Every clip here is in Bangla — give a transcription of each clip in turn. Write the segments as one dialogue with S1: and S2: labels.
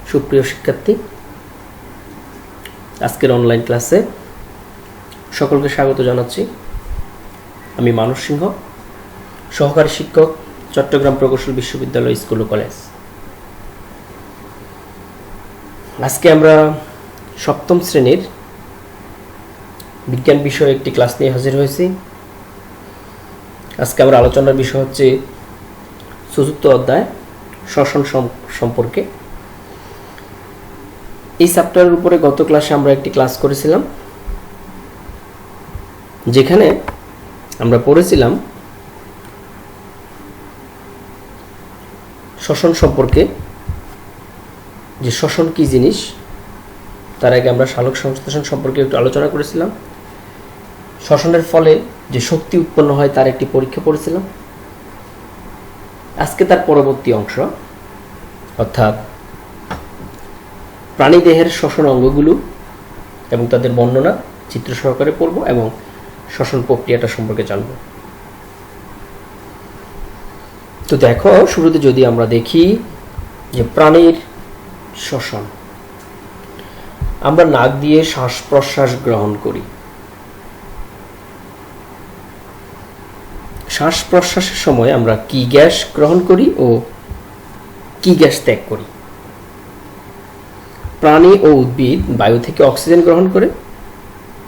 S1: সুপ্রিয় শিক্ষার্থী, আজকের অনলাইন ক্লাসে সকলকে স্বাগত জানাচ্ছি। আমি মানস সিংহ, সহকারী শিক্ষক, চট্টগ্রাম প্রকৌশল বিশ্ববিদ্যালয় স্কুল ও কলেজ। আজকে আমরা সপ্তম শ্রেণীর বিজ্ঞান বিষয়ে একটি ক্লাস নিয়ে হাজির হয়েছি। আজকে আমরা আলোচনার বিষয় হচ্ছে চতুর্থ অধ্যায় শ্বসন সম্পর্কে। এই চ্যাপ্টারের উপরে গত ক্লাসে আমরা একটি ক্লাস করেছিলাম, যেখানে আমরা পড়েছিলাম শ্বসন সম্পর্কে, যে শ্বসন কি জিনিস। তার আগে আমরা সালোক সংশ্লেষণ সম্পর্কে একটু আলোচনা করেছিলাম। শ্বসনের ফলে যে শক্তি উৎপন্ন হয় তার একটি পরীক্ষা পড়েছিলাম। আজকে তার পরবর্তী অংশ, অর্থাৎ প্রাণীদেহের শ্বসন অঙ্গগুলো এবং তাদের বর্ণনা চিত্র সহকারে পড়ব এবং শ্বসন প্রক্রিয়াটা সম্পর্কে জানব। তো দেখো, শুরুতে যদি আমরা দেখি যে প্রাণীর শ্বসন, আমরা নাক দিয়ে শ্বাস প্রশ্বাস গ্রহণ করি। শ্বাস প্রশ্বাসের সময় আমরা কি গ্যাস গ্রহণ করি ও কি গ্যাস ত্যাগ করি? প্রাণী ও উদ্ভিদ বায়ু থেকে অক্সিজেন গ্রহণ করে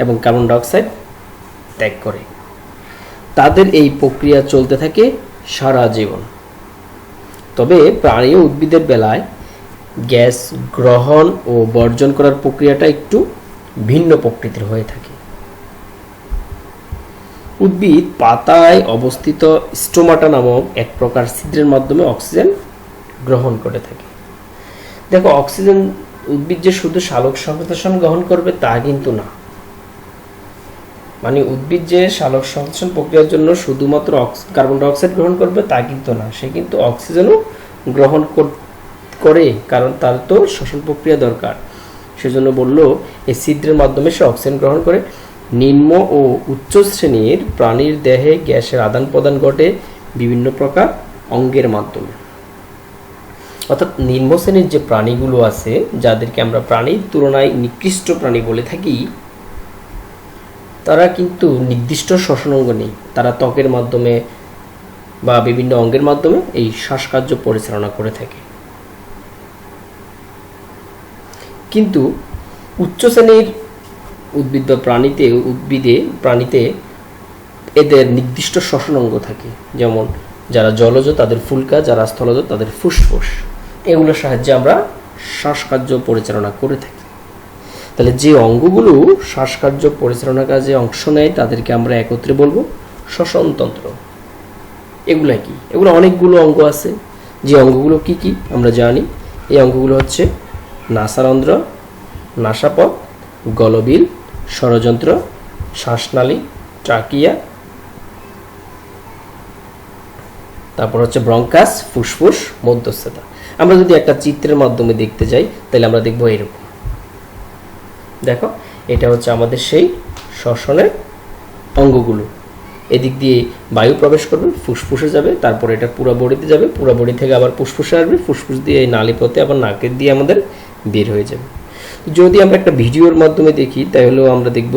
S1: এবং কার্বন ডাইঅক্সাইড ত্যাগ করে। তাদের এই প্রক্রিয়া চলতে থাকে সারা জীবন। তবে প্রাণী ও উদ্ভিদের বেলায় গ্যাস গ্রহণ ও বর্জন করার প্রক্রিয়াটা একটু ভিন্ন প্রকৃতির হয়ে থাকে। উদ্ভিদ পাতায় অবস্থিত স্টোমাটা নামক এক প্রকার ছিদ্রের মাধ্যমে অক্সিজেন গ্রহণ করে থাকে। দেখো, অক্সিজেন উদ্ভিদ যে শুধু সালোক সংশ্লেষণ গ্রহণ করবে তা কিন্তু না। মানে উদ্ভিদ যে সালোক সংশ্লেষণ প্রক্রিয়ার জন্য শুধুমাত্র কার্বন ডাইঅক্সাইড গ্রহণ করবে তা কিন্তু না, সে কিন্তু অক্সিজেনও গ্রহণ করে, কারণ তার তো শ্বসন প্রক্রিয়া দরকার। সেজন্য বলল এই ছিদ্রের মাধ্যমে সে অক্সিজেন গ্রহণ করে। নিম্ন ও উচ্চ শ্রেণীর প্রাণীর দেহে গ্যাসের আদান প্রদান ঘটে বিভিন্ন প্রকার অঙ্গের মাধ্যমে। অর্থাৎ নিম্ন শ্রেণীর যে প্রাণীগুলো আছে, যাদেরকে আমরা প্রাণীর তুলনায় নিকৃষ্ট প্রাণী বলে থাকি, তারা কিন্তু নির্দিষ্ট শ্বসন অঙ্গ নেই। তারা ত্বকের মাধ্যমে বা বিভিন্ন অঙ্গের মাধ্যমে এই শ্বাসকার্য পরিচালনা করে থাকে। কিন্তু উচ্চ শ্রেণীর উদ্ভিদ বা প্রাণীতে এদের নির্দিষ্ট শ্বসন অঙ্গ থাকে। যেমন যারা জলজ তাদের ফুলকা, যারা স্থলজ তাদের ফুসফুস। এগুলোর সাহায্যে আমরা শ্বাসকার্য পরিচালনা করে থাকি। তাহলে যে অঙ্গগুলো শ্বাসকার্য পরিচালনার কাজে অংশ নেয় তাদেরকে আমরা একত্রে বলবো শ্বসনতন্ত্র। এগুলো কি? এগুলো অনেকগুলো অঙ্গ আছে। যে অঙ্গগুলো কি কি আমরা জানি। এই অঙ্গগুলো হচ্ছে নাসারন্ধ্র, নাসাপথ, গলবিল, স্বরযন্ত্র, শ্বাসনালী, ট্রাকিয়া, তারপর হচ্ছে ব্রঙ্কাস, ফুসফুস, মধ্যস্থতা। আমরা যদি একটা চিত্রের মাধ্যমে দেখতে যাই তাহলে আমরা দেখব এরকম। দেখো, এটা হচ্ছে আমাদের সেই শ্বসনের অঙ্গগুলো। এদিক দিয়ে বায়ু প্রবেশ করবে, ফুসফুসে যাবে, তারপর এটা পুরো বডিতে যাবে, পুরো বডি থেকে আবার ফুসফুসে আসবে, ফুসফুস দিয়ে এই নালীপথে আবার নাকের দিয়ে আমাদের বের হয়ে যাবে। যদি আমরা একটা ভিডিওর মাধ্যমে দেখি তাহলেও আমরা দেখব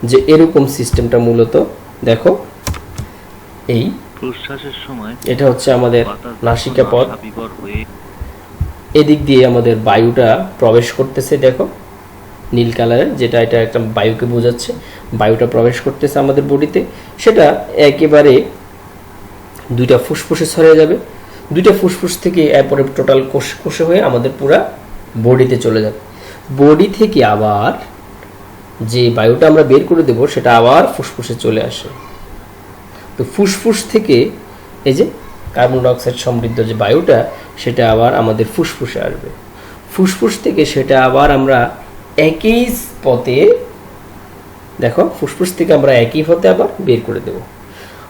S1: যে এরকম সিস্টেমটা মূলত দেখো, এই
S2: প্রশ্বাসের সময়
S1: এটা হচ্ছে আমাদের নাসিকা পথ। এদিক দিয়ে আমাদের বায়ুটা প্রবেশ করতেছে। দেখো নীল কালারের, যেটা এটা একটা বায়ুকে বোঝাচ্ছে। বায়ুটা প্রবেশ করতেছে আমাদের বডিতে, সেটা একেবারে দুইটা ফুসফুসে ছড়িয়ে যাবে। দুইটা ফুসফুস থেকে এরপরে টোটাল কোষে হয়ে আমাদের পুরা বডিতে চলে যাবে। বডি থেকে আবার যে বায়ুটা আমরা বের করে দেব সেটা আবার ফুসফুসে চলে আসে। তো ফুসফুস থেকে এই যে কার্বন ডাইঅক্সাইড সমৃদ্ধ যে বায়ুটা, সেটা আবার আমাদের ফুসফুসে আসবে। ফুসফুস থেকে সেটা আবার আমরা একই পথে, দেখো ফুসফুস থেকে আমরা একই পথে আবার বের করে দেব।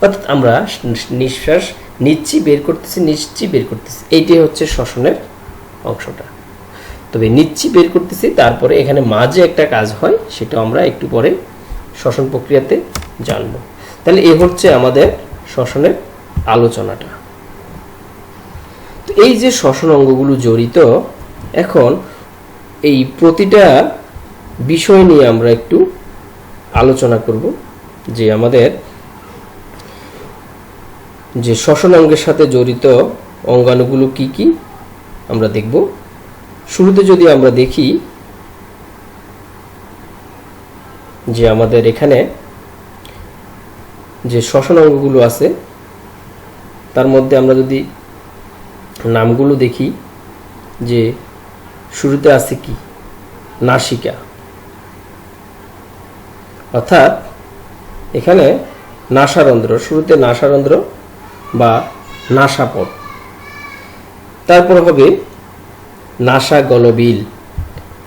S1: অর্থাৎ আমরা নিঃশ্বাস নিচ্ছি, বের করতেছি, নিচ্ছি, বের করতেছি। এইটাই হচ্ছে শ্বসনের অংশটা। তবে নিচ্ছি, বের করতেছি, তারপরে এখানে মাঝে একটা কাজ হয়, সেটা আমরা একটু পরে শ্বসন প্রক্রিয়াতে জানব। তাহলে এই হচ্ছে আমাদের শ্বসনের আলোচনাটা। তো এই যে শ্বসন অঙ্গগুলো জড়িত, এখন এই প্রতিটা বিষয় নিয়ে আমরা একটু আলোচনা করব, যে আমাদের যে শ্বসন অঙ্গের সাথে জড়িত অঙ্গাণুগুলো কি কি আমরা দেখব। শুরুতে যদি আমরা দেখি যে আমাদের এখানে যে শ্বসন অঙ্গগুলো আছে তার মধ্যে আমরা যদি নামগুলো দেখি, যে শুরুতে আছে কি নাসিকা, অর্থাৎ এখানে নাসারন্ধ্র, শুরুতে নাসারন্ধ্র বা নাসাপট। তারপর হবে নাসা গলবিল,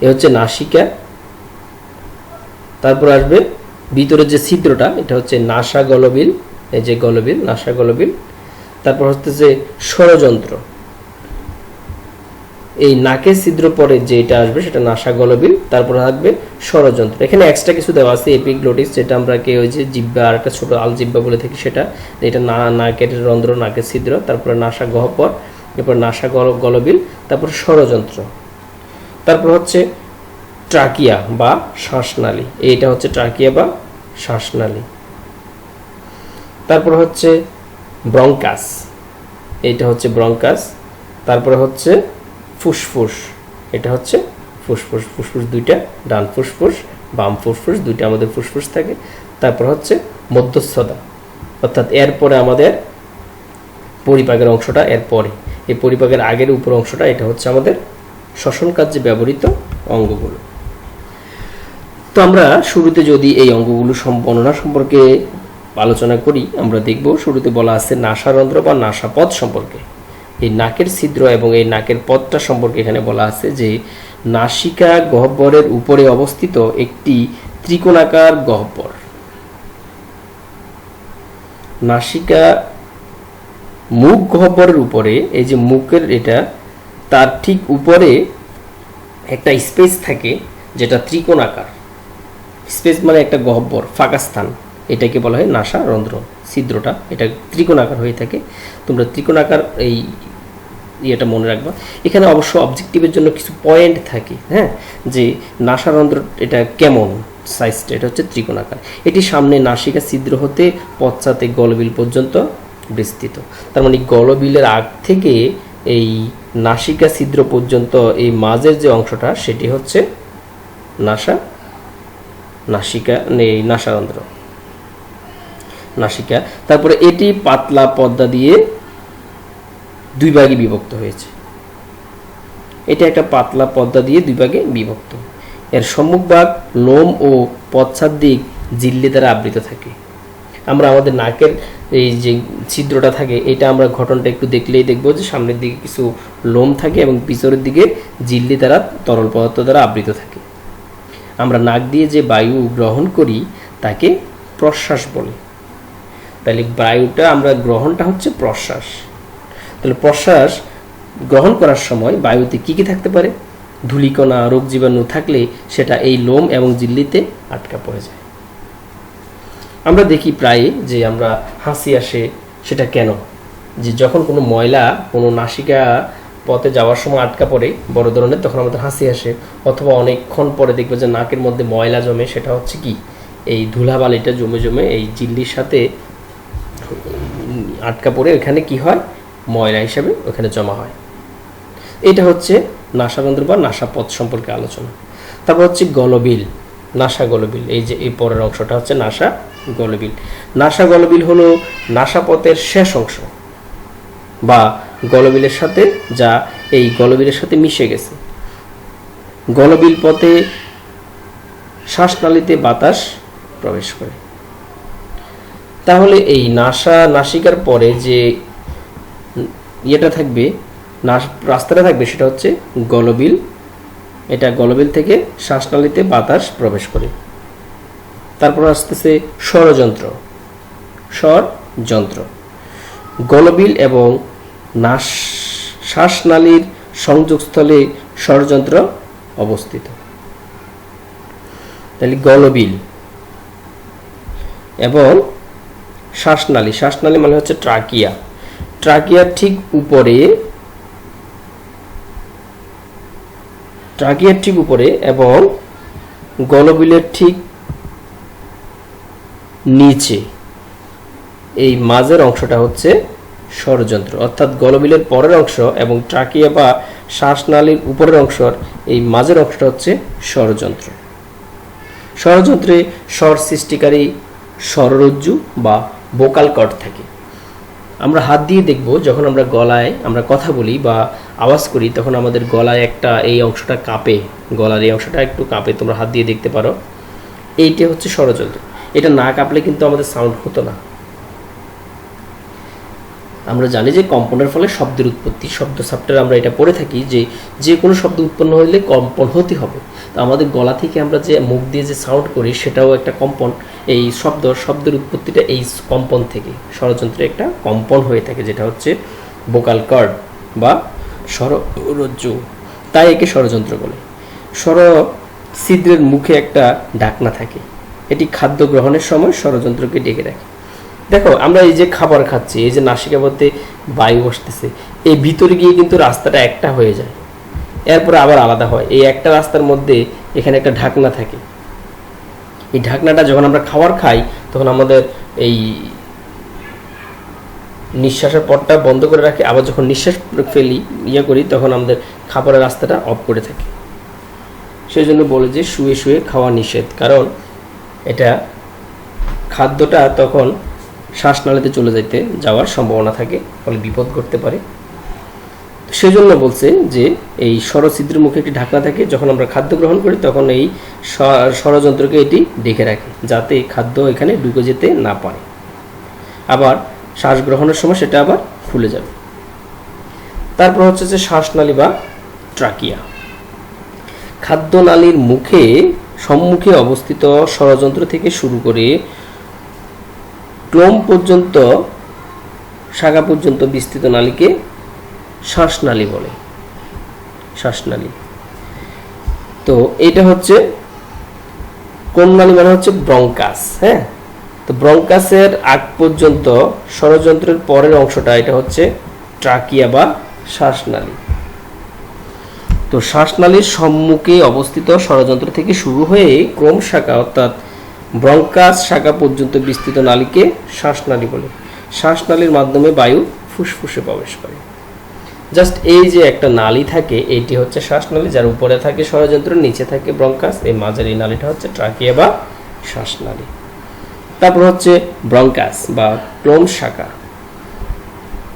S1: এ হচ্ছে নাসিকা। তারপর আসবে ভিতরে যে ছিদ্রটা, এটা হচ্ছে নাসা গলবিল, এই যে গলবিল, নাসা গলবিল। তারপর হচ্ছে যে ষড়যন্ত্র, এই নাকের ছিদ্র পরে যেটা আসবে সেটা নাসা গলবিল। তারপর থাকবে ষড়যন্ত্র। এখানে এক্সট্রা কিছু দেওয়া আছে, এপিগ্লোটিস, যেটা আমরা ওই যে জিহ্বা আর একটা ছোট আলজিহ্বা বলে থাকি, সেটা এটা নাকের রন্ধ্র, নাকের ছিদ্র, তারপরে নাসা গহ্বর, এরপর নাসা গলবিল, তারপর ষড়যন্ত্র। তারপর হচ্ছে ট্রাকিয়া বা শ্বাসনালী, এইটা হচ্ছে ট্রাকিয়া বা শ্বাসনালী। তারপর হচ্ছে ব্রঙ্কাস, এইটা হচ্ছে ব্রঙ্কাস। তারপরে হচ্ছে ফুসফুস, এটা হচ্ছে ফুসফুস। ফুসফুস দুইটা, ডান ফুসফুস বাম ফুসফুস, দুইটা আমাদের ফুসফুস থাকে। তারপর হচ্ছে মধ্যস্থতা, অর্থাৎ এরপরে আমাদের পরিপাকের অংশটা, এরপরে এই পরিপাকের আগের উপর অংশটা, এটা হচ্ছে আমাদের শ্বসন কার্যে ব্যবহৃত অঙ্গগুলো। তো আমরা শুরুতে যদি এই অঙ্গগুলো বর্ণনা সম্পর্কে আলোচনা করি, আমরা দেখব শুরুতে বলা আছে নাসারন্ধ্র বা নাসাপথ সম্পর্কে। এই নাকের ছিদ্র এবং এই নাকের পথটা সম্পর্কে এখানে বলা আছে যে নাসিকা গহ্বরের উপরে অবস্থিত একটি ত্রিকোণাকার গহ্বর। নাসিকা মুখ গহ্বরের উপরে, এই যে মুখের এটা, তার ঠিক উপরে একটা স্পেস থাকে যেটা ত্রিকোণাকার। স্পেস মানে একটা গহ্বর, ফাঁকা স্থান, এটাকে বলা হয় নাসারন্ধ্র। ছিদ্রটা এটা ত্রিকোণাকার হয়ে থাকে। তোমরা ত্রিকোণাকার এই ইয়েটা মনে রাখবা। এখানে অবশ্য অবজেক্টিভের জন্য কিছু পয়েন্ট থাকে, হ্যাঁ, যে নাসারন্ধ্র এটা কেমন সাইজটা, এটা হচ্ছে ত্রিকোণাকার। এটি সামনে নাসিকা ছিদ্র হতে পশ্চাতে গলবিল পর্যন্ত বিস্তৃত। তার মানে গলবিলের আগ থেকে এই নাসিকা ছিদ্র পর্যন্ত এই মাঝের যে অংশটা, সেটি হচ্ছে নাসিকা নাসারন্ধ্র, নাসিকা। তারপরে এটি পাতলা পর্দা দিয়ে দুই ভাগে বিভক্ত হয়েছে। এটা একটা পাতলা পর্দা দিয়ে দুই ভাগে বিভক্ত। এর সম্মুখভাগ লোম ও পশ্চাৎ দিক ঝিল্লি দ্বারা আবৃত থাকে। আমরা আমাদের নাকের এই যে ছিদ্রটা থাকে, এটা আমরা ঘটনটা একটু দেখলেই দেখব যে সামনের দিকে কিছু লোম থাকে এবং পিছনের দিকে ঝিল্লি দ্বারা তরল পদার্থ দ্বারা আবৃত থাকে। আমরা নাক দিয়ে যে বায়ু গ্রহণ করি তাকে প্রশ্বাস বলে। তাহলে বায়ুটা আমরা গ্রহণটা হচ্ছে প্রশ্বাস। তাহলে প্রশ্বাস গ্রহণ করার সময় বায়ুতে কি কি থাকতে পারে? ধূলিকণা, রোগ জীবাণু থাকলে সেটা এই লোম এবং ঝিল্লিতে আটকা পড়ে যায়। আমরা দেখি প্রায় যে আমরা হাসি আসে, সেটা কেন? যে যখন কোনো ময়লা কোনো নাসিকা পথে যাওয়ার সময় আটকা পড়ে বড় ধরনের, তখন আমাদের হাসি আসে। অথবা অনেকক্ষণ পরে দেখবে যে নাকের মধ্যে ময়লা জমে, সেটা হচ্ছে কি এই ধুলাবালিটা জমে জমে এই ঝিল্লির সাথে আটকা পড়ে ওখানে কি হয়, ময়লা হিসাবে ওখানে জমা হয়। এটা হচ্ছে নাসারন্ধ্র বা নাসাপথ সম্পর্কে আলোচনা। তারপর হচ্ছে গলবিল, নাসা গলবিল। এই যে এই পরের অংশটা হচ্ছে নাসা গলবিল। নাসা গলবিল হলো নাসাপথের শেষ অংশ বা গলবিলের সাথে, যা এই গলবিলের সাথে মিশে গেছে। গলবিল পথে শ্বাসনালীতে বাতাস প্রবেশ করে। তাহলে এই নাসিকার পরে যে ইয়েটা থাকবে, রাস্তাটা থাকবে, সেটা হচ্ছে গলবিল। এটা গলবিল থেকে শ্বাসনালীতে বাতাস প্রবেশ করে। তারপর আসতেছে ষড়যন্ত্র। গলবিল এবং শ্বাসনালীর সংযোগস্থলে ষড়যন্ত্র অবস্থিত। তাহলে গলবিল এবং শ্বাসনালী মানে হচ্ছে ট্রাকিয়া। ট্রাকিয়ার ঠিক উপরে ট্রাকিয়ার ঠিক উপরে এবং গলবিলের ঠিক নিচে এই মাঝের অংশটা হচ্ছে স্বরযন্ত্র, অর্থাৎ গলবিলের পরের অংশ এবং ট্রাকিয়া বা শ্বাসনালীর উপরের অংশের এই মাঝের অংশটা হচ্ছে স্বরযন্ত্র। স্বরযন্ত্রে স্বর সৃষ্টিকারী স্বররজ্জু বা ভোকাল কর্ড থাকে। আমরা হাত দিয়ে দেখব, যখন আমরা গলায় আমরা কথা বলি বা আওয়াজ করি তখন আমাদের গলায় একটা এই অংশটা কাঁপে, গলার এই অংশটা একটু কাঁপে, তোমরা হাত দিয়ে দেখতে পারো। এইটা হচ্ছে স্বরযন্ত্র। এটা না কাঁপলে কিন্তু আমাদের সাউন্ড হতো না। আমরা জানি যে কম্পনের ফলে শব্দের উৎপত্তি, শব্দ চ্যাপ্টারে আমরা এটা পড়ে থাকি যে যে কোনো শব্দ উৎপন্ন হলে কম্পন হতে হবে। তো আমাদের গলা থেকে আমরা যে মুখ দিয়ে যে সাউন্ড করি সেটাও একটা কম্পন। এই শব্দের উৎপত্তিটা এই কম্পন থেকে, স্বরযন্ত্রে একটা কম্পন হয়ে থাকে, যেটা হচ্ছে ভোকাল কর্ড বা স্বররজ্জু, তাই একে স্বরযন্ত্র বলে। স্বর ছিদ্রের মুখে একটা ঢাকনা থাকে, এটি খাদ্য গ্রহণের সময় স্বরযন্ত্রকে ডেকে রাখে। দেখো, আমরা এই যে খাবার খাচ্ছি, এই যে নাসিকাপথে বায়ু বসতেছে, এই ভিতরে গিয়ে কিন্তু রাস্তাটা একটা হয়ে যায়, এরপরে আবার আলাদা হয়। এই একটা রাস্তার মধ্যে এখানে একটা ঢাকনা থাকে। এই ঢাকনাটা যখন আমরা খাবার খাই তখন আমাদের এই নিঃশ্বাসের পথটা বন্ধ করে রাখে, আবার যখন নিঃশ্বাস ফেলি করি তখন আমাদের খাবারের রাস্তাটা অফ করে থাকে। সেই জন্য বলে যে শুয়ে শুয়ে খাওয়া নিষেধ, কারণ এটা খাদ্যটা তখন শ্বাসনালীতে চলে যাওয়ার সম্ভাবনা থাকে, ফলে বিপদ ঘটতে পারে। সেজন্য বলছে যে এই স্বরছিদ্রের মুখে একটি ঢাকনা থাকে, যখন আমরা খাদ্য গ্রহণ করি তখন এই স্বরযন্ত্রকে এটি ঢেকে রাখে, যাতে খাদ্য এখানে ঢুকে যেতে না পারে। আবার শ্বাস গ্রহণের সময় সেটা আবার খুলে যাবে। তারপর হচ্ছে যে শ্বাসনালী বা ট্রাকিয়া। খাদ্যনালীর সম্মুখে অবস্থিত স্বরযন্ত্র থেকে শুরু করে ক্লোম পর্যন্ত, শাখা পর্যন্ত বিস্তৃত নালীকে শ্বাসনালী বলে। শ্বাসনালী। তো এটা হচ্ছে কোন নালী, মানে হচ্ছে ব্রঙ্কাস। হ্যাঁ, তো ব্রঙ্কাসের আগ পর্যন্ত স্বরযন্ত্রের পরের অংশটা এটা হচ্ছে ট্রাকিয়া বা শ্বাসনালী। তো শ্বাসনালীর সম্মুখে অবস্থিত স্বরযন্ত্র থেকে শুরু হয়ে ক্রোম শাখা অর্থাৎ ব্রঙ্কাস শাখা পর্যন্ত বিস্তৃত নালীকে শ্বাসনালী বলে। শ্বাসনালীর মাধ্যমে বায়ু ফুসফুসে প্রবেশ করে। জাস্ট এই যে একটা নালী থাকে, এটি হচ্ছে শ্বাসনালী, যার উপরে থাকে স্বরযন্ত্র, নিচে থাকে ব্রঙ্কাস, এই মাঝের এই নালীটা হচ্ছে ট্রাকিয়া বা শ্বাসনালী। তারপর হচ্ছে ব্রঙ্কাস বা ক্লোম শাখা।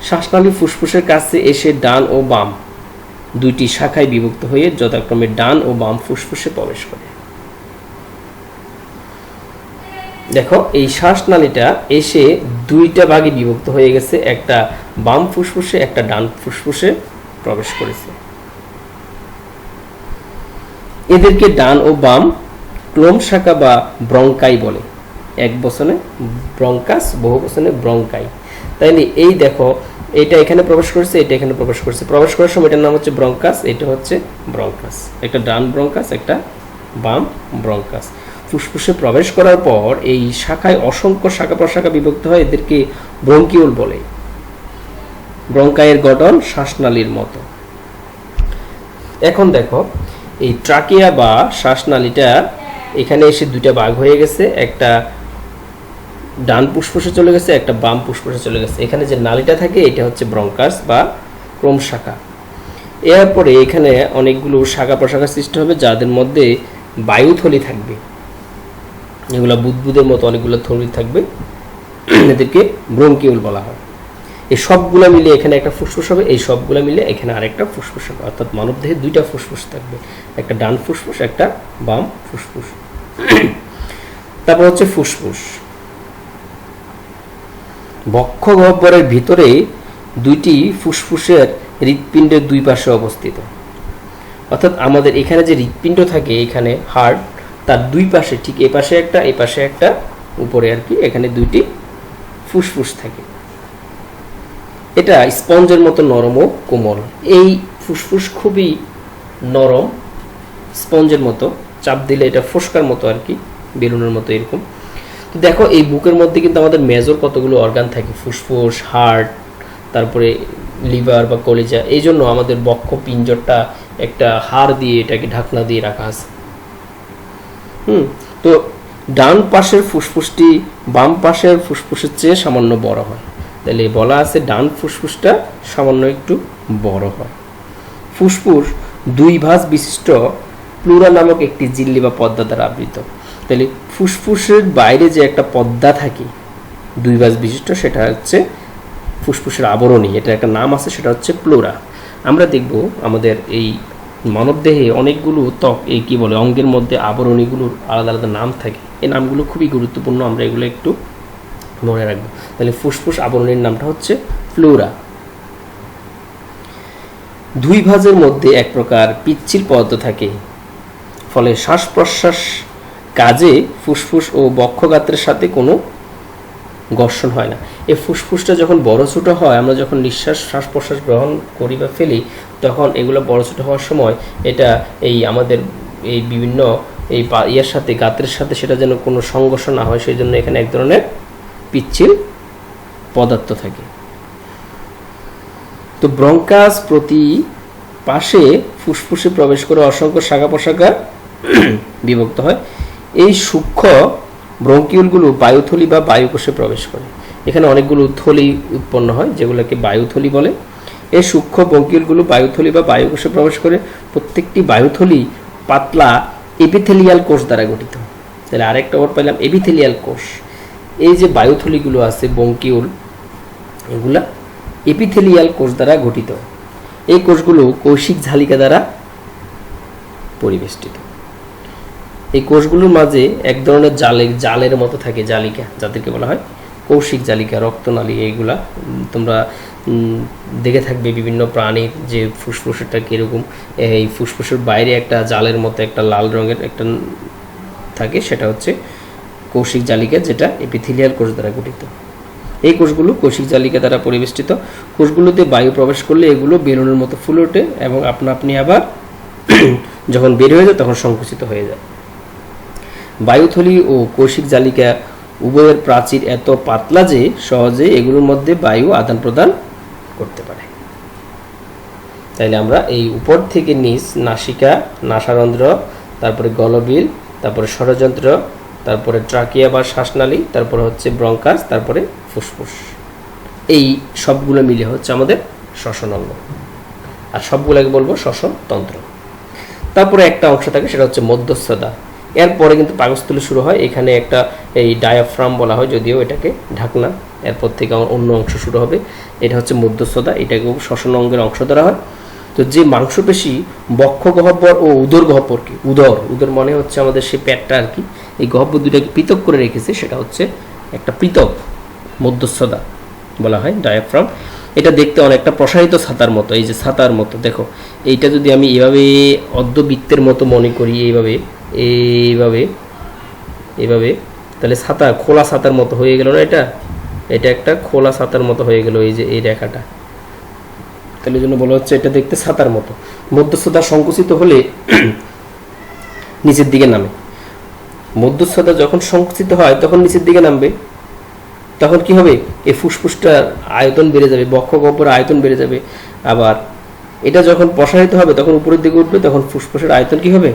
S1: শ্বাসনালী ফুসফুসের কাছে এসে ডান ও বাম দুইটি শাখায় বিভক্ত হয়ে যথাক্রমে ডান ও বাম ফুসফুসে প্রবেশ করে। দেখো, এই শ্বাসনালীটা এসে দুইটা ভাগে বিভক্ত হয়ে গেছে, একটা বাম ফুসফুসে, একটা ডান ফুসফুসে প্রবেশ করেছে। এদেরকে ডান ও বাম ক্লোম শাখা বা ব্রঙ্কাই বলে। এক বচনে ব্রঙ্কাস, বহু বচনে ব্রঙ্কাই। তাইলে এই দেখো, এটা এখানে প্রবেশ করেছে, এটা এখানে প্রবেশ করেছে। প্রবেশ করার সময় এটার নাম হচ্ছে ব্রঙ্কাস, এটা হচ্ছে ব্রঙ্কাস। একটা ডান ব্রঙ্কাস, একটা বাম ব্রঙ্কাস। ফুসফুসে প্রবেশ করার পর এই শাখায় অসংখ্য শাখা প্রশাখা বিভক্ত হয়, এদেরকে ব্রঙ্কিউল বলে। ব্রঙ্কাইয়ের গঠন শ্বাসনালীর মতো। এখন দেখো, এই ট্রাকিয়া বা শ্বাসনালীটা এখানে এসে দুইটা ভাগ হয়ে গেছে, একটা ডান ফুসফুসে চলে গেছে, একটা বাম ফুসফুসে চলে গেছে। এখানে যে নালীটা থাকে এটা হচ্ছে ব্রঙ্কাস বা ক্রোম শাখা। এরপরে এখানে অনেকগুলো শাখা প্রশাখা সৃষ্টি হবে, যাদের মধ্যে বায়ুথলি থাকবে। এগুলো বুদবুদের মতো অনেকগুলো থলি থাকবে, এদেরকে ব্রঙ্কিউল বলা হয়। এই সবগুলো মিলে এখানে একটা ফুসফুস হবে, এই সবগুলো মিলে এখানে আরেকটা ফুসফুস হবে। অর্থাৎ মানবদেহে দুইটা ফুসফুস থাকবে, একটা ডান ফুসফুস, একটা বাম ফুসফুস। তারপর হচ্ছে ফুসফুস। বক্ষ গহ্বরের ভিতরে দুইটি ফুসফুসের হৃৎপিণ্ডের দুই পাশে অবস্থিত। অর্থাৎ আমাদের এখানে যে হৃৎপিণ্ড থাকে, এখানে হার্ট, তার দুই পাশে, ঠিক এই পাশে একটা, এই পাশে একটা, উপরে আর কি, এখানে দুইটি ফুসফুস থাকে। এটা স্পঞ্জের মতো নরম ও কোমল। এই ফুসফুস খুবই নরম, স্পঞ্জের মতো, চাপ দিলে এটা ফোসকার মতো আর কি, বেলুনের মতো এরকম। তো দেখো, এই বুকের মধ্যে কিন্তু আমাদের মেজর কতগুলো অর্গান থাকে, ফুসফুস, হার্ট, তারপরে লিভার বা কলিজা। এই জন্য আমাদের বক্ষ পিঞ্জরটা একটা হাড় দিয়ে এটাকে ঢাকনা দিয়ে রাখা আছে। তো ডান পাশের ফুসফুসটি বাম পাশের ফুসফুসের চেয়ে সামান্য বড় হয়, তাহলে বলা আছে ডান ফুসফুসটা সামান্য একটু বড় হয়। ফুসফুস দুই ভাঁজ বিশিষ্ট প্লুরা নামক একটি ঝিল্লি বা পর্দা দ্বারা আবৃত। তাহলে ফুসফুসের বাইরে যে একটা পর্দা থাকে দুই ভাঁজ বিশিষ্ট, সেটা হচ্ছে ফুসফুসের আবরণী, এটা একটা নাম আছে, সেটা হচ্ছে প্লুরা। আমরা দেখব আমাদের এই মানবদেহে অনেকগুলো এই কি বলে অঙ্গের মধ্যে আবরণীগুলোর আলাদা আলাদা নাম থাকে। এই নামগুলো খুবই গুরুত্বপূর্ণ, আমরা এগুলো একটু মনে রাখবো। তাহলে ফুসফুস আবরণীর নামটা হচ্ছে প্লুরা। দুই ভাঁজের মধ্যে এক প্রকার পিচ্ছিল পর্দা থাকে, ফলে শ্বাস প্রশ্বাস কাজে ফুসফুস ও বক্ষগাত্রের সাথে কোনো ঘর্ষণ হয় না। এই ফুসফুসটা যখন বড় ছোটো হয়, আমরা যখন শ্বাস প্রশ্বাস গ্রহণ করি বা ফেলি, তখন এগুলো বড় ছোটো হওয়ার সময় এটা এই আমাদের এই বিভিন্ন এই ইয়ার সাথে গাত্রের সাথে সেটা যেন কোনো সংঘর্ষ না হয়, সেই জন্য এখানে এক ধরনের পিচ্ছিল পদার্থ থাকে। তো ব্রঙ্কাস প্রতি পাশে ফুসফুসে প্রবেশ করে অসংখ্য শাখা প্রশাখা বিভক্ত হয়। এই সূক্ষ্ম ব্রঙ্কিউলগুলো বায়ুথলি বা বায়ুকোষে প্রবেশ করে। এখানে অনেকগুলো থলি উৎপন্ন হয়, যেগুলোকে বায়ুথলি বলে। এই সূক্ষ্ম ব্রঙ্কিউলগুলো বায়ুথলি বা বায়ুকোষে প্রবেশ করে। প্রত্যেকটি বায়ুথলি পাতলা এপিথেলিয়াল কোষ দ্বারা গঠিত। তাহলে আরেকটা ওয়ার্ড পাইলাম, এপিথেলিয়াল কোষ। এই যে বায়ুথলিগুলো আছে ব্রঙ্কিউল, এগুলা এপিথেলিয়াল কোষ দ্বারা গঠিত। এই কোষগুলো কৌশিক জালিকা দ্বারা পরিবেষ্টিত। এই কোষগুলোর মাঝে এক ধরনের জালের মতো থাকে জালিকা, যাদেরকে বলা হয় কৌশিক জালিকা, রক্তনালী। এইগুলা তোমরা দেখে থাকবে বিভিন্ন প্রাণীর যে ফুসফুসটা কীরকম, এই ফুসফুসের বাইরে একটা জালের মতো একটা লাল রঙের একটা থাকে, সেটা হচ্ছে কৌশিক জালিকা, যেটা এপিথেলিয়াল কোষ দ্বারা গঠিত। এই কোষগুলো কৌশিক জালিকা দ্বারা পরিবেষ্টিত। কোষগুলোতে বায়ু প্রবেশ করলে এগুলো বেলুনের মতো ফুলে ওঠে এবং আপনা আপনি আবার যখন বের হয়ে যায় তখন সংকুচিত হয়ে যায়। বায়ুথলি ও কৌশিক জালিকা উভয়ের প্রাচীর এত পাতলা যে সহজে এগুলোর মধ্যে বায়ু আদান প্রদান করতে পারে। তাইলে আমরা এই উপর থেকে নিচ নাসিকা, নাসারন্ধ্র, তারপরে গলবিল, তারপরে ষড়যন্ত্র, তারপরে ট্রাকিয়া বা শ্বাসনালী, তারপরে হচ্ছে ব্রঙ্কাস, তারপরে ফুসফুস, এই সবগুলো মিলে হচ্ছে আমাদের শ্বসন অঙ্গ, আর সবগুলোকে বলবো শ্বসন তন্ত্র। তারপরে একটা অংশ থাকে, সেটা হচ্ছে মধ্যস্থতা। এরপরে কিন্তু পাকস্থলী শুরু হয়, এখানে একটা এই ডায়াফ্রাম বলা হয়, যদিও এটাকে ঢাকনা। এরপর থেকে আমার অন্য অংশ শুরু হবে, এটা হচ্ছে মধ্যস্থতা, এটাকেও শ্বসন অঙ্গের অংশ ধরা হয়। তো যে মাংসপেশি বক্ষ গহ্বর ও উদর গহ্বরকে, উদর মনে হচ্ছে আমাদের সেই পেটটা আর কি, এই গহ্বর দুটাকে পৃথক করে রেখেছে, সেটা হচ্ছে একটা পৃথক মধ্যস্থতা বলা হয়, ডায়াফ্রাম। এটা দেখতে অনেকটা প্রসারিত ছাতার মতো, এই যে ছাতার মতো দেখো, এইটা যদি আমি এভাবে অর্ধবৃত্তের মতো মনে করি, এইভাবে এইভাবে এইভাবে, তাহলে ছাতা, খোলা ছাতার মতো হয়ে গেল না, এটা একটা খোলা ছাতার মতো হয়ে গেল, এই যে এই রেখাটা। তাহলে জন্য বলা হচ্ছে এটা দেখতে ছাতার মতো। মধ্যস্থতা সংকুচিত হলে নিচের দিকে নামে। মধ্যস্থতা যখন সংকুচিত হয় তখন নিচের দিকে নামবে, তখন কি হবে, এই ফুসফুসটার আয়তন বেড়ে যাবে, বক্ষ গহ্বরের আয়তন বেড়ে যাবে। আবার এটা যখন প্রসারিত হবে তখন উপরের দিকে উঠবে, তখন ফুসফুসের আয়তন কি হবে,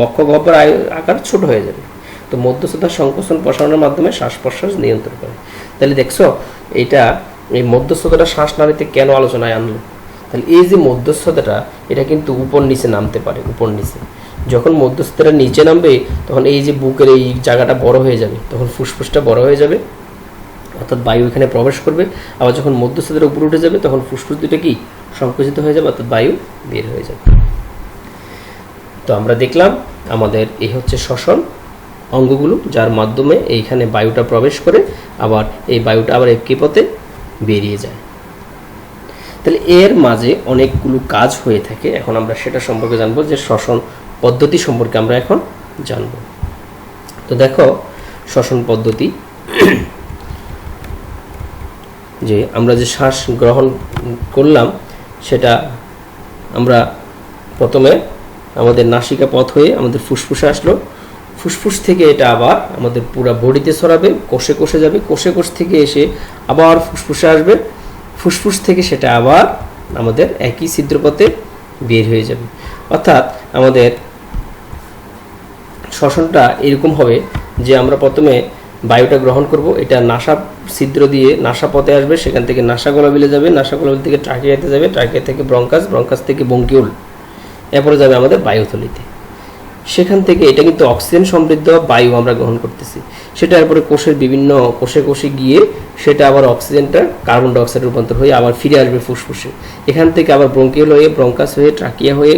S1: বক্ষ গহ্বরের আকার ছোট হয়ে যাবে। তো মধ্যস্থতা সংকোচন প্রসারণের মাধ্যমে শ্বাস প্রশ্বাস নিয়ন্ত্রণ করে। তাহলে দেখছো এটা এই মধ্যস্থতাটা শ্বাসনালীতে কেন আলোচনায় আনলো, তাহলে এই যে মধ্যস্থতাটা এটা কিন্তু উপর নিচে নামতে পারে, উপর নিচে। যখন মধ্যস্থতাটা নিচে নামবে তখন এই যে বুকের এই জায়গাটা বড় হয়ে যাবে, তখন ফুসফুসটা বড় হয়ে যাবে, অর্থাৎ বায়ু এখানে প্রবেশ করবে। আবার যখন মধ্যস্থতাটা উপরে উঠে যাবে তখন ফুসফুস দুটো কি সংকুচিত হয়ে যাবে, অর্থাৎ বায়ু বের হয়ে যাবে। তো আমরা দেখলাম আমাদের এই হচ্ছে শ্বসন অঙ্গগুলো, যার মাধ্যমে এইখানে বায়ুটা প্রবেশ করে, আবার এই বায়ুটা আবার একই পথে বেরিয়ে যায়। তাহলে এর মাঝে অনেকগুলো কাজ হয়ে থাকে। এখন আমরা সেটা সম্পর্কে জানবো, যে শ্বসন পদ্ধতি সম্পর্কে আমরা এখন জানবো। তো দেখো শ্বসন পদ্ধতি, যে আমরা যে শ্বাস গ্রহণ করলাম সেটা আমরা প্রথমে আমাদের নাসিকা পথ হয়ে আমাদের ফুসফুসে আসলো, ফুসফুস থেকে এটা আবার আমাদের পুরো বডিতে ছড়াবে, কোষে কোষে যাবে, কোষে কোষ থেকে এসে আবার ফুসফুসে আসবে, ফুসফুস থেকে সেটা আবার আমাদের একই ছিদ্রপথে বের হয়ে যাবে। অর্থাৎ আমাদের শ্বসনটা এরকম হবে যে আমরা প্রথমে বায়ুটা গ্রহণ করব, এটা নাসা ছিদ্র দিয়ে নাসা পথে আসবে, সেখান থেকে নাসা গলাবিলে যাবে, নাসা গলাবিল থেকে ট্রাকিয়াতে যাবে, ট্রাকিয়া থেকে ব্রঙ্কাস, ব্রঙ্কাস থেকে বঙ্কিউল, এরপরে যাবে আমাদের বায়ুথলিতে। সেখান থেকে এটা কিন্তু অক্সিজেন সমৃদ্ধ বায়ু আমরা গ্রহণ করতেছি, সেটা এরপরে কোষের বিভিন্ন কোষে গিয়ে সেটা আবার অক্সিজেনটা কার্বন ডাইঅক্সাইডে রূপান্তর হয়ে আবার ফিরে আসবে ফুসফুসে। এখান থেকে আবার ব্রঙ্কিউল হয়ে, ব্রঙ্কাস হয়ে, ট্রাকিয়া হয়ে,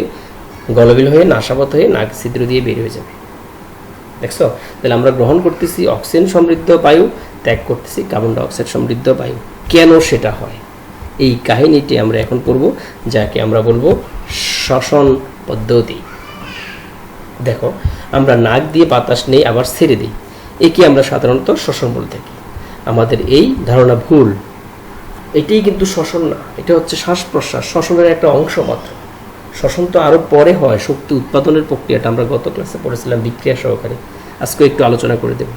S1: গলবিল হয়ে, নাসাপথ হয়ে নাক ছিদ্র দিয়ে বের হয়ে যাবে। দেখছো? তাহলে আমরা গ্রহণ করতেছি অক্সিজেন সমৃদ্ধ বায়ু, ত্যাগ করতেছি কার্বন ডাইঅক্সাইড সমৃদ্ধ বায়ু। কেন সেটা হয়, এই কাহিনীটি আমরা এখন পড়ব, যাকে আমরা বলবো শ্বসন পদ্ধতি। দেখো, আমরা নাক দিয়ে বাতাস নেই আবার ছেড়ে দিই, একে আমরা সাধারণত শ্বসন বলে থাকি। আমাদের এই ধারণা ভুল, এটাই কিন্তু শ্বসন না, এটা হচ্ছে শ্বাস প্রশ্বাস, শ্বসনের একটা অংশ মাত্র। শ্বসন তো আরও পরে হয়, শক্তি উৎপাদনের প্রক্রিয়াটা আমরা গত ক্লাসে পড়েছিলাম বিক্রিয়া সহকারে, আজকে একটু আলোচনা করে দেব।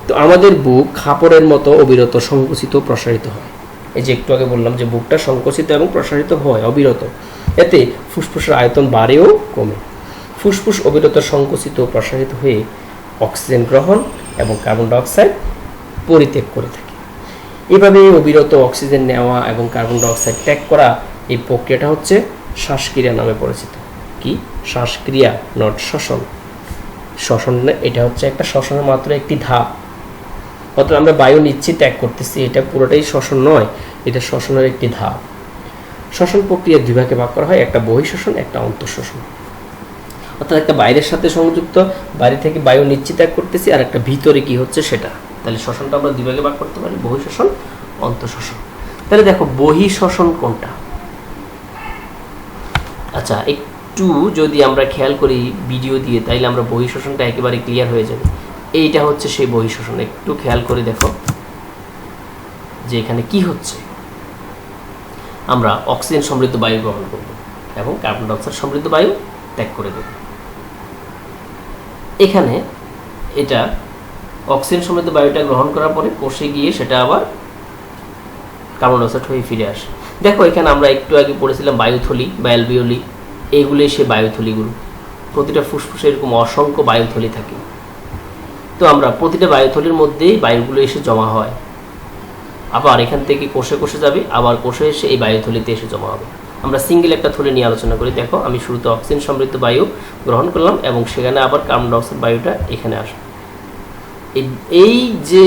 S1: তো আমাদের বুক খাপড়ের মতো অবিরত সংকুচিত প্রসারিত হয়। এই যে একটু আগে বললাম যে বুকটা সংকুচিত এবং প্রসারিত হয় অবিরত, এতে ফুসফুসের আয়তন বাড়েও কমে। ফুসফুস অবিরত সংকুচিত প্রসারিত হয়ে অক্সিজেন গ্রহণ এবং কার্বন ডাইঅক্সাইড পরিত্যাগ করে থাকে। এভাবে অবিরত অক্সিজেন নেওয়া এবং কার্বন ডাইঅক্সাইড ত্যাগ করা, এই প্রক্রিয়াটা হচ্ছে শ্বাসক্রিয়া নামে পরিচিত। কি? শ্বাসক্রিয়া, নট শ্বসন। শ্বসন এটা হচ্ছে একটা শ্বসনের মাত্র একটি ধাপ। অর্থাৎ আমরা বায়ু নিচ্ছি, ত্যাগ করতেছি, এটা পুরোটাই শ্বসন নয়, এটা শ্বসনের একটি ধাপ। শ্বসন প্রক্রিয়া দুই ভাগে ভাগ করা হয়, একটা বহিঃশ্বসন, একটা অন্তঃশ্বসন। অর্থাৎ একটা বাইরের সাথে সংযুক্ত, বাইরে থেকে বায়ু নিচ্ছি, ত্যাগ করতেছি, আর একটা ভিতরে কি হচ্ছে সেটা। তাহলে শ্বসনটা আমরা দুই ভাগে ভাগ করতে পারি, বহিঃশ্বসন, অন্তঃশ্বসন। তাহলে দেখো বহিঃশ্বসন কোনটা? আচ্ছা, একটু যদি আমরা খেয়াল করি ভিডিও দিয়ে, তাইলে আমরা বহিঃশ্বসনটা একেবারে ক্লিয়ার হয়ে যাবে। এইটা হচ্ছে সেই বহিঃশ্বসন। একটু খেয়াল করে দেখো যে এখানে কি হচ্ছে। আমরা অক্সিজেন সমৃদ্ধ বায়ু গ্রহণ করব এবং কার্বন ডাইঅক্সাইড সমৃদ্ধ বায়ু ত্যাগ করে দেব। এখানে এটা অক্সিজেন সমৃদ্ধ বায়ুটা গ্রহণ করার পরে কোষে গিয়ে সেটা আবার কার্বন ডাইঅক্সাইড হয়ে ফিরে আসে। দেখো, এখানে আমরা একটু আগে পড়েছিলাম বায়ুথলি বা অ্যালভিওলি, এইগুলো সে বায়ুথলিগুলো। প্রতিটা ফুসফুসে এরকম অসংখ্য বায়ুথলি থাকে। তো আমরা প্রতিটা বায়ুথলির মধ্যেই বায়ুগুলো এসে জমা হয়, আবার এখান থেকে কোষে কোষে যাবে, আবার কোষে এসে এই বায়ুথলিতে এসে জমা হবে। আমরা সিঙ্গেল একটা থলি নিয়ে আলোচনা করি। দেখো, আমি শুরুতে অক্সিজেন সমৃদ্ধ বায়ু গ্রহণ করলাম এবং সেখানে আবার কার্বন ডাইঅক্সাইড বায়ুটা এখানে আসবে। এই যে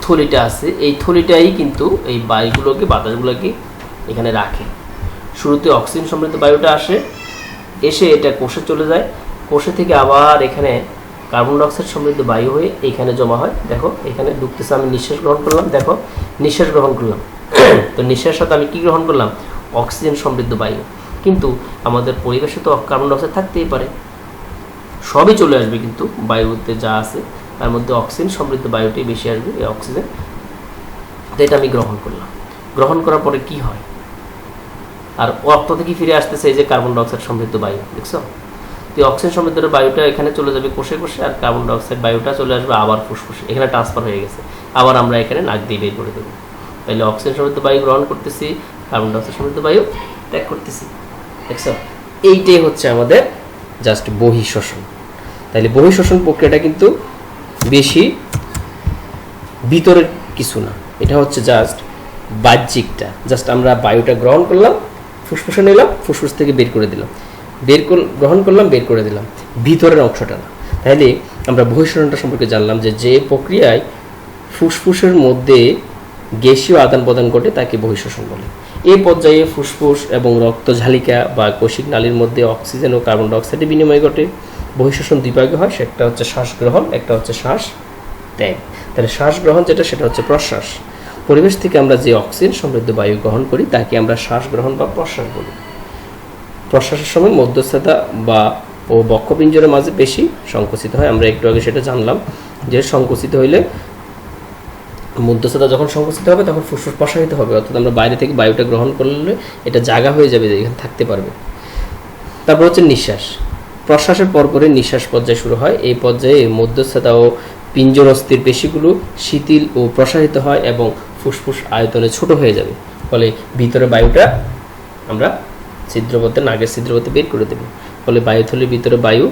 S1: থলিটা আছে, এই থলিটাই কিন্তু এই বায়ুগুলোকে, বাতাসগুলোকে এখানে রাখে। শুরুতে অক্সিজেন সমৃদ্ধ বায়ুটা আসে, এসে এটা কোষে চলে যায়, কোষে থেকে আবার এখানে কার্বন ডাইঅক্সাইড সমৃদ্ধ বায়ু হয়ে এখানে জমা হয়। দেখো, এখানে ঢুকতেছে, আমি নিঃশ্বাস গ্রহণ করলাম, দেখো নিঃশ্বাস গ্রহণ করলাম। তো নিঃশ্বাসের সাথে আমি কি গ্রহণ করলাম? অক্সিজেন সমৃদ্ধ বায়ু। কিন্তু আমাদের পরিবেশে তো কার্বন ডাইঅক্সাইড থাকতেই পারে, সবই চলে আসবে, কিন্তু বায়ুতে যা আছে তার মধ্যে অক্সিজেন সমৃদ্ধ বায়ুটাই বেশি আসবে, এই অক্সিজেন। তো এটা আমি গ্রহণ করলাম। গ্রহণ করার পরে কি হয়? আর রক্ত থেকে ফিরে আসতেছে এই যে কার্বন ডাইঅক্সাইড সমৃদ্ধ বায়ু, দেখছো? তো অক্সিজেন সমৃদ্ধ বায়ুটা এখানে চলে যাবে কোষে কোষে, আর কার্বন ডাইঅক্সাইড বায়ুটা চলে আসবে আবার ফুসফুসে, এখানে ট্রান্সফার হয়ে গেছে, আবার আমরা এখানে নাক দিয়ে বের করে দেবো। তাহলে অক্সিজেন সমৃদ্ধ বায়ু গ্রহণ করতেছি, কার্বন ডাইঅক্সাইড সমৃদ্ধ বায়ু ত্যাগ করতেছি, দেখছো? এইটাই হচ্ছে আমাদের জাস্ট বহিঃশ্বসন। তাহলে বহিঃশ্বসন প্রক্রিয়াটা কিন্তু বেশি ভিতরের কিছু না, এটা হচ্ছে জাস্ট বাহ্যিকটা। জাস্ট আমরা বায়ুটা গ্রহণ করলাম, ফুসফুসে নিলাম, ফুসফুস থেকে বের করে দিলাম, গ্রহণ করলাম, বের করে দিলাম, ভিতরের অংশটা না। তাহলে আমরা বহিঃশ্বসনটা সম্পর্কে জানলাম যে প্রক্রিয়ায় ফুসফুসের মধ্যে গ্যাসীয় আদান প্রদান ঘটে তাকে বহিঃশ্বসন বলে। এই পর্যায়ে ফুসফুস এবং রক্তঝালিকা বা কোষিক নালীর মধ্যে অক্সিজেন ও কার্বন ডাইঅক্সাইডের বিনিময় ঘটে। বহিঃশ্বসন দুই ভাগে হয়, সেটা হচ্ছে শ্বাস গ্রহণ, একটা হচ্ছে শ্বাস ত্যাগ। তাহলে শ্বাস গ্রহণ যেটা, সেটা হচ্ছে প্রশ্বাস। পরিবেশ থেকে আমরা যে অক্সিজেন সমৃদ্ধ বায়ু গ্রহণ করি তাকে আমরা শ্বাস গ্রহণ বা প্রশ্বাস বলি। প্রশ্বাসের সময় মধ্যস্থতা বা বক্ষপিঞ্জরের মাঝে বেশি সংকুচিত হয়। আমরা একটু আগে সেটা জানলাম যে সংকুচিত হইলে, মধ্যস্থতা যখন সংকুচিত হবে তখন ফুসফুস প্রসারিত হবে, অর্থাৎ আমরা বাইরে থেকে বায়ুটা গ্রহণ করলে এটা জায়গা হয়ে যাবে, এখানে থাকতে পারবে। তারপর হচ্ছে নিঃশ্বাস। প্রশ্বাসের পরপরই নিঃশ্বাস পর্যায় শুরু হয়। এই পর্যায়ে মধ্যস্থতা ও পিঞ্জরস্থির পেশিগুলো শিথিল ও প্রসারিত হয় এবং ফুসফুস আয়তনে ছোট হয়ে যাবে, ফলে ভিতরে বায়ুটা আমরা ছিদ্র পথে, নাকের ছিদ্র পথে বের করে দেবে। ফলে বায়ুথলির ভিতরে বায়ু,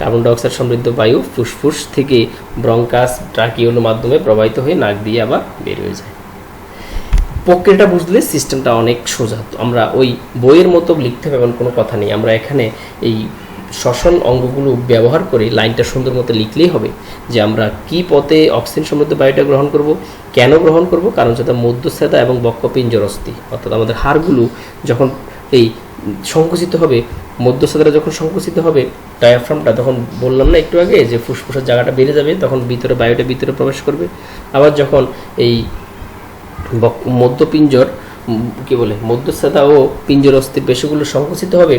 S1: কার্বন ডাইঅক্সাইড সমৃদ্ধ বায়ু ফুসফুস থেকে ব্রঙ্কাস ট্রাকিওলের মাধ্যমে প্রবাহিত হয়ে নাক দিয়ে আবার বের হয়ে যায়। প্রক্রিয়াটা বুঝলে সিস্টেমটা অনেক সোজা। আমরা ওই বইয়ের মতো লিখতে হবে এমন কোনো কথা নেই। আমরা এখানে এই শ্বসন অঙ্গগুলো ব্যবহার করে লাইনটা সুন্দর মতো লিখলেই হবে যে আমরা কি পথে অক্সিজেন সমৃদ্ধ বায়ুটা গ্রহণ করব, কেন গ্রহণ করব। কারণ সেটা মধ্যচ্ছেদা এবং বক্ষপিঞ্জর অস্থি, অর্থাৎ আমাদের হাড়গুলো যখন এই সংকুচিত হবে, মধ্যচ্ছেদাটা যখন সংকুচিত হবে, ডায়াফ্রামটা তখন বললাম না একটু আগে যে ফুসফুসের জায়গাটা বেড়ে যাবে, তখন ভিতরে বায়ুটা ভিতরে প্রবেশ করবে। আবার যখন এই মধ্যপিঞ্জর কি বলে মধ্যচ্ছেদা ও পিঞ্জর অস্থির পেশিগুলো সংকুচিত হবে,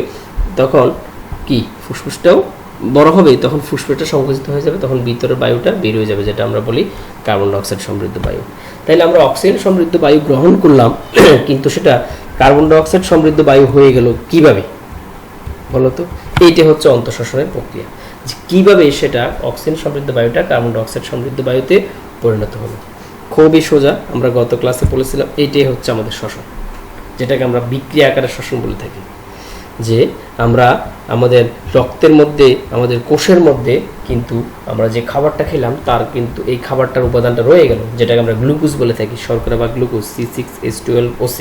S1: তখন কি ফুসফুসটাও বড় হবে, তখন ফুসফুসটা সংকুচিত হয়ে যাবে, তখন ভিতরের বায়ুটা বের হয়ে যাবে, যেটা আমরা বলি কার্বন ডাইঅক্সাইড সমৃদ্ধ বায়ু। তাইলে আমরা অক্সিজেন সমৃদ্ধ বায়ু গ্রহণ করলাম, কিন্তু সেটা কার্বন ডাইঅক্সাইড সমৃদ্ধ বায়ু হয়ে গেল কিভাবে বলতো? এইটা হচ্ছে অন্তঃশ্বসনের প্রক্রিয়া, যে কীভাবে সেটা অক্সিজেন সমৃদ্ধ বায়ুটা কার্বন ডাইঅক্সাইড সমৃদ্ধ বায়ুতে পরিণত হলো। খুবই সোজা, আমরা গত ক্লাসে বলেছিলাম এইটাই হচ্ছে আমাদের শ্বসন, যেটাকে আমরা বিক্রিয়া আকারে শ্বসন বলে থাকি। যে আমরা আমাদের রক্তের মধ্যে, আমাদের কোষের মধ্যে কিন্তু আমরা যে খাবারটা খেলাম তার কিন্তু এই খাবারটার উপাদানটা রয়ে গেল, যেটাকে আমরা গ্লুকোজ বলে থাকি, শর্করা বা গ্লুকোজ C6H12O6।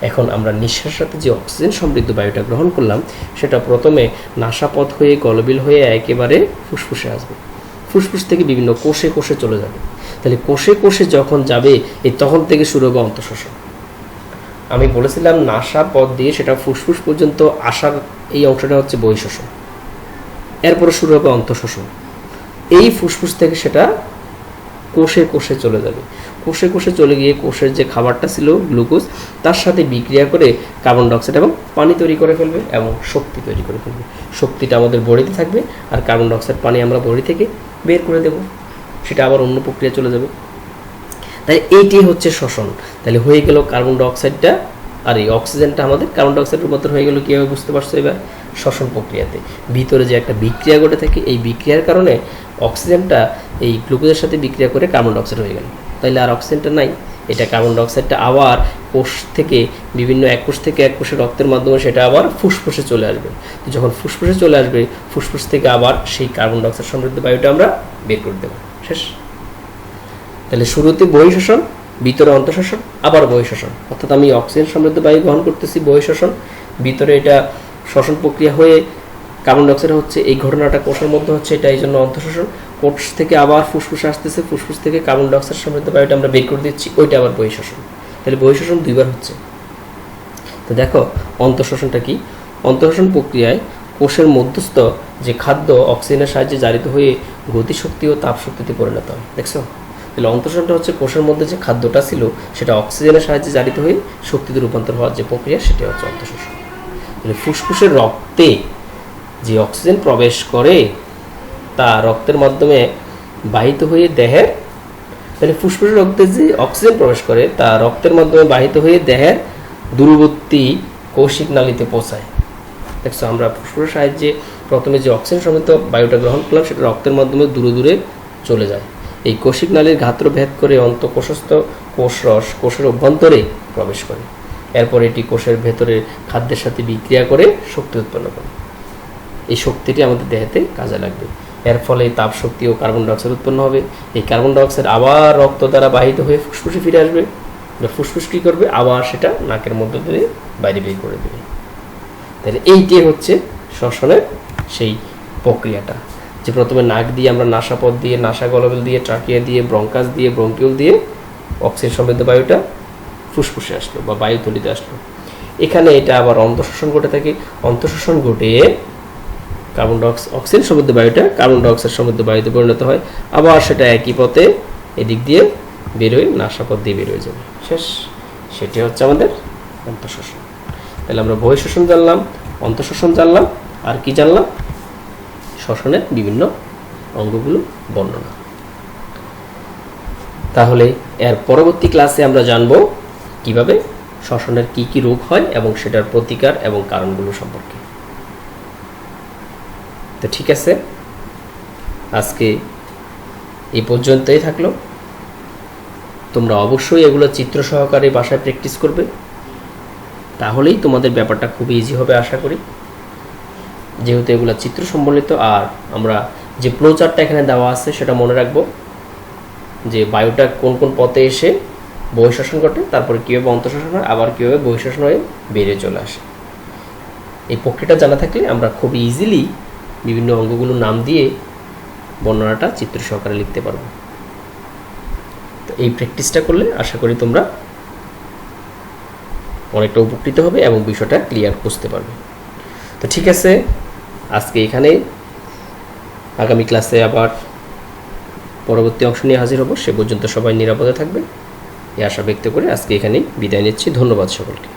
S1: এখন আমরা নিঃশ্বাসের সাথে যে অক্সিজেন সমৃদ্ধ বায়ুটা গ্রহণ করলাম, সেটা প্রথমে নাসাপথ হয়ে গলবিল হয়ে একেবারে ফুসফুসে আসবে, ফুসফুস থেকে বিভিন্ন কোষে কোষে চলে যাবে। তাহলে কোষে কোষে যখন যাবে, এই তখন থেকে শুরু হবে অন্তঃশ্বসন। আমি বলেছিলাম নাসাপথ দিয়ে সেটা ফুসফুস পর্যন্ত আসার এই অংশটা হচ্ছে বহিঃশ্বসন, এরপরে শুরু হবে অন্তঃশ্বসন। এই ফুসফুস থেকে সেটা কোষে কোষে চলে যাবে, কোষে কোষে চলে গিয়ে কোষের যে খাবারটা ছিল গ্লুকোজ, তার সাথে বিক্রিয়া করে কার্বন ডাইঅক্সাইড এবং পানি তৈরি করে ফেলবে এবং শক্তি তৈরি করে ফেলবে। শক্তিটা আমাদের বডিতে থাকবে, আর কার্বন ডাইঅক্সাইড পানি আমরা বডি থেকে বের করে দেব, সেটা আবার অন্য প্রক্রিয়া চলে যাবে। তাই এইটি হচ্ছে শ্বসন। তাহলে হয়ে গেল কার্বন ডাইঅক্সাইডটা আর এই অক্সিজেনটা আমাদের কার্বন ডাইঅক্সাইড রূপান্তর হয়ে গেল কীভাবে বুঝতে পারছো এবার? শ্বসন প্রক্রিয়াতে ভিতরে যে একটা বিক্রিয়া ঘটে থাকে, এই বিক্রিয়ার কারণে অক্সিজেনটা এই গ্লুকোজের সাথে বিক্রিয়া করে কার্বন ডাইঅক্সাইড হয়ে গেল। তাইলে আর অক্সিজেনটা নাই, এটা কার্বন ডাইঅক্সাইডটা আবার কোষ থেকে বিভিন্ন এক কোষ থেকে এক কোষে রক্তের মাধ্যমে সেটা আবার ফুসফুসে চলে আসবে। যখন ফুসফুসে চলে আসবে, ফুসফুস থেকে আবার সেই কার্বন ডাইঅক্সাইড সমৃদ্ধ বায়ুটা আমরা বের করে দেবো। শেষ। তাহলে শুরুতে বহিঃশ্বসন, ভিতরে অন্তঃশ্বসন, আবার বহিঃশ্বসন। অর্থাৎ আমি অক্সিজেন সমৃদ্ধ বায়ু গ্রহণ করতেছি, বহিঃশ্বসন, ভিতরে এটা শ্বসন প্রক্রিয়া হয়ে কার্বন ডাইঅক্সাইড হচ্ছে, এই ঘটনাটা কোষের মধ্যে হচ্ছে, এটা এই জন্য অন্তঃশ্বসন। কোষ থেকে আবার ফুসফুসে আসতেছে, ফুসফুস থেকে কার্বন ডাইঅক্সাইড সমৃদ্ধ বায়ুটা আমরা বের করে দিচ্ছি, ওইটা আবার বহিঃশ্বসন। তাহলে বহিঃশ্বসন দুইবার হচ্ছে। তো দেখো অন্তঃশ্বসনটা কি? অন্তঃশ্বসন প্রক্রিয়ায় কোষের মধ্যস্থ যে খাদ্য অক্সিজেনের সাহায্যে জারিত হয়ে গতিশক্তি ও তাপশক্তিতে পরিণত হয়। দেখছো? তাহলে অন্তঃশ্বসনটা হচ্ছে কোষের মধ্যে যে খাদ্যটা ছিল সেটা অক্সিজেনের সাহায্যে জারিত হয়ে শক্তিতে রূপান্তর হওয়ার যে প্রক্রিয়া, সেটা হচ্ছে অন্তঃশ্বসন। তাহলে ফুসফুসের রক্তে যে অক্সিজেন প্রবেশ করে তা রক্তের মাধ্যমে বাহিত হয়ে দেহের, তাহলে ফুসফুসের রক্তে যে অক্সিজেন প্রবেশ করে তা রক্তের মাধ্যমে বাহিত হয়ে দেহের দূরবর্তী কৌশিক নালীতে পৌঁছায়। দেখছো, আমরা ফুসফুসের সাহায্যে প্রথমে যে অক্সিজেন সমৃদ্ধ বায়ুটা গ্রহণ করলাম, সেটা রক্তের মাধ্যমে দূরে দূরে চলে যায়। এই কৌশিক নালীর গাত্র ভেদ করে অন্তঃকোষস্থ কোষরস কোষের অভ্যন্তরে প্রবেশ করে। এরপর এটি কোষের ভেতরে খাদ্যের সাথে বিক্রিয়া করে শক্তি উৎপন্ন করে। এই শক্তিটি আমাদের দেহেতে কাজে লাগবে। এর ফলে তাপ শক্তি ও কার্বন ডাইঅক্সাইড উৎপন্ন হবে। এই কার্বন ডাইঅক্সাইড আবার রক্ত দ্বারা বাহিত হয়ে ফুসফুসে ফিরে আসবে। ফুসফুস কী করবে? আবার সেটা নাকের মধ্যে দিয়ে বাইরে বের করে দেবে। তাহলে এইটাই হচ্ছে শ্বসনের সেই প্রক্রিয়াটা, যে প্রথমে নাক দিয়ে আমরা নাসাপথ দিয়ে, নাসা গলবিল দিয়ে, ট্রাকিয়া দিয়ে, ব্রঙ্কাস দিয়ে, ব্রঙ্কিউল দিয়ে অক্সিজেন সমৃদ্ধ বায়ুটা ফুসফুসে আসলো বা বায়ুথলিতে আসলো। এখানে এটা আবার অন্তঃশ্বসন ঘটে থাকে। অন্তঃশ্বসন ঘটে কার্বন ডাইঅক্সাইড অক্সিজেন সমৃদ্ধ বায়ুটা কার্বন ডাইঅক্সাইড সমৃদ্ধ বায়ুতে পরিণত হয়, আবার সেটা একই পথে এদিক দিয়ে বেরোয়, নাসাপথ দিয়ে বেরোয় যাবে। শেষ। সেটি হচ্ছে আমাদের অন্তঃশ্বসন। তাহলে আমরা বহিঃশ্বসন জানলাম, অন্তঃশ্বসন জানলাম, আর কি জানলাম? শ্বসনের বিভিন্ন অঙ্গগুলো বর্ণনা। তাহলে এর পরবর্তী ক্লাসে আমরা জানব কিভাবে শ্বসনের কি কি রোগ হয় এবং সেটার প্রতিকার এবং কারণগুলো সম্পর্কে। তো ঠিক আছে, আজকে এই পর্যন্তই থাকলো। তোমরা অবশ্যই এগুলো চিত্র সহকারে বাসায় প্র্যাকটিস করবে। তাহলেই তোমাদের ব্যাপারটা খুব ইজি হবে আশা করি, যেহেতু এগুলো চিত্র সম্বলিত। আর আমরা যে ফ্লো চার্টটা এখানে দেওয়া আছে সেটা মনে রাখবো, যে বায়ুটা কোন কোন পথে এসে বহিঃশ্বসন ঘটে, তারপরে কীভাবে অন্তঃশ্বসন হয়, আবার কীভাবে বহিঃশ্বসন হয়ে বেরিয়ে চলে আসে। এই প্রক্রিয়াটা জানা থাকলে আমরা খুব ইজিলি বিভিন্ন অঙ্গগুলোর নাম দিয়ে বর্ণনাটা চিত্র সহকারে লিখতে পারবো। তো এই প্র্যাকটিসটা করলে আশা করি তোমরা অনেকটা উপকৃত হবে এবং বিষয়টা ক্লিয়ার বুঝতে পারবে। তো ঠিক আছে, আজকে এখানেই, আগামী ক্লাসে আবার পরবর্তী অংশ নিয়ে হাজির হব। সে পর্যন্ত সবাই নিরাপদে থাকবে এই আশা ব্যক্ত করে আজকে এখানেই বিদায় নিচ্ছি। ধন্যবাদ সকলকে।